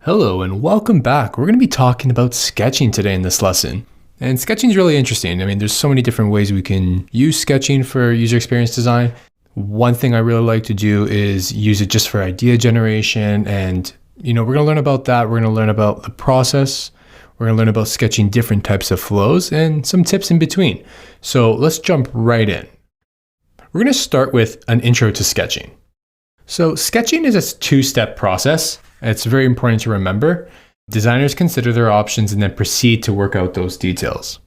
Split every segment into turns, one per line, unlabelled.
Hello and welcome back. We're going to be talking about sketching today in this lesson. And sketching is really interesting. I mean, there's so many different ways we can use sketching for user experience design. One thing I really like to do is use it just for idea generation. And, we're going to learn about that. We're going to learn about the process. We're going to learn about sketching different types of flows and some tips in between. So let's jump right in. We're going to start with an intro to sketching. So sketching is a two-step process. It's very important to remember. Designers consider their options and then proceed to work out those details.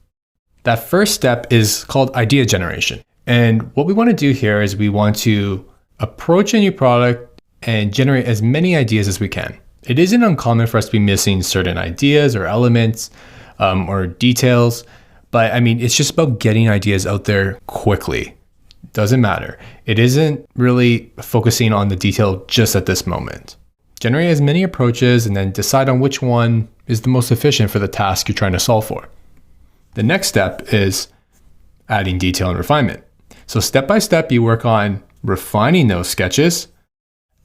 That first step is called idea generation. And what we want to do here is we want to approach a new product and generate as many ideas as we can. It isn't uncommon for us to be missing certain ideas or elements or details, but it's just about getting ideas out there quickly. Doesn't matter. It isn't really focusing on the detail just at this moment. Generate as many approaches and then decide on which one is the most efficient for the task you're trying to solve for. The next step is adding detail and refinement. So step by step, you work on refining those sketches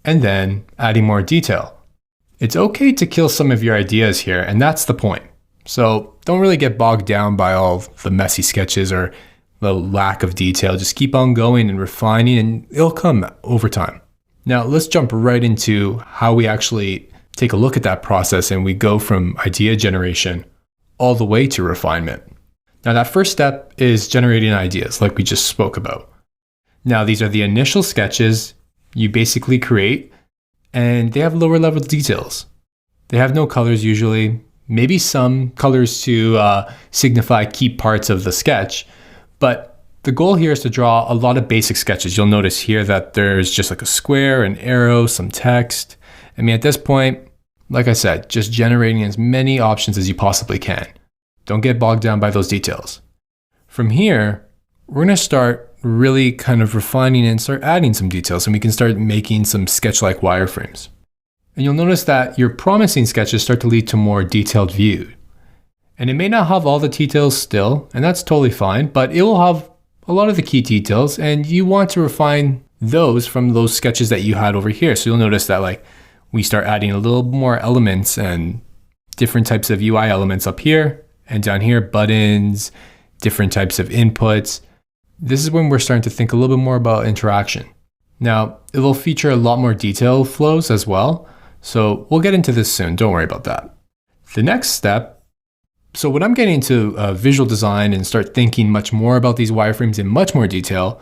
and then adding more detail. It's okay to kill some of your ideas here, and that's the point. So don't really get bogged down by all the messy sketches or the lack of detail. Just keep on going and refining, and it'll come over time. Now let's jump right into how we actually take a look at that process and we go from idea generation all the way to refinement. Now that first step is generating ideas like we just spoke about. Now these are the initial sketches you basically create, and they have lower level details. They have no colors usually, maybe some colors to signify key parts of the sketch, but the goal here is to draw a lot of basic sketches. You'll notice here that there's just like a square, an arrow, some text. At this point, like I said, just generating as many options as you possibly can. Don't get bogged down by those details. From here, we're going to start really kind of refining and start adding some details, and we can start making some sketch-like wireframes. And you'll notice that your promising sketches start to lead to more detailed view. And it may not have all the details still, and that's totally fine, but it will have a lot of the key details, and you want to refine those from those sketches that you had over here. So you'll notice that we start adding a little more elements and different types of UI elements up here and down here, buttons, different types of inputs. This is when we're starting to think a little bit more about interaction. Now, it will feature a lot more detail flows as well. So we'll get into this soon. Don't worry about that. The next step, so when I'm getting into visual design and start thinking much more about these wireframes in much more detail,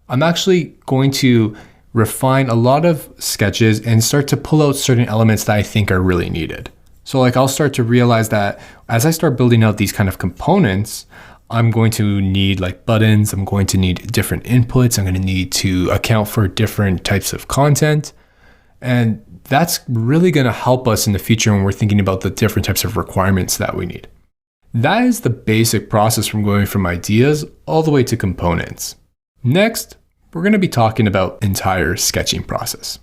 I'm actually going to refine a lot of sketches and start to pull out certain elements that I think are really needed. So I'll start to realize that as I start building out these kind of components, I'm going to need buttons, I'm going to need different inputs, I'm going to need to account for different types of content. And that's really going to help us in the future when we're thinking about the different types of requirements that we need. That is the basic process from going from ideas all the way to components. Next, we're going to be talking about entire sketching process.